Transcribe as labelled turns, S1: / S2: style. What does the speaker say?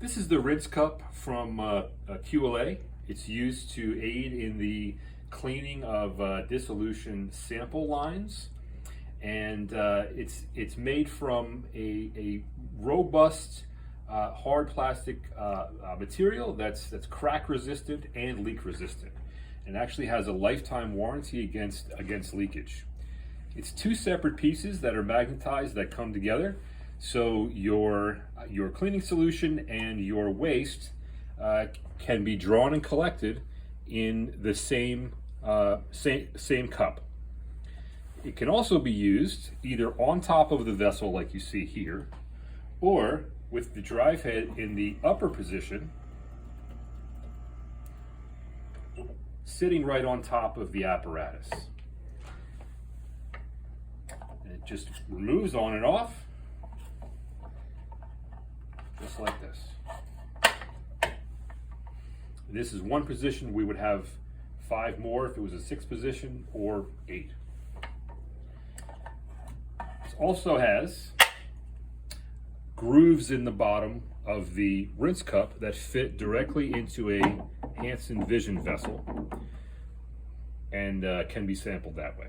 S1: This is the rinse cup from QLA. It's used to aid in the cleaning of dissolution sample lines, and it's made from a robust hard plastic material that's crack resistant and leak resistant, and actually has a lifetime warranty against leakage. It's two separate pieces that are magnetized that come together, so your cleaning solution and your waste can be drawn and collected in the same cup. It can also be used either on top of the vessel like you see here, or with the drive head in the upper position, sitting right on top of the apparatus. And it just removes on and off, just like this. This is one position. We would have 5 more if it was a 6 position, or 8. This also has grooves in the bottom of the rinse cup that fit directly into a Hansen Vision vessel and can be sampled that way.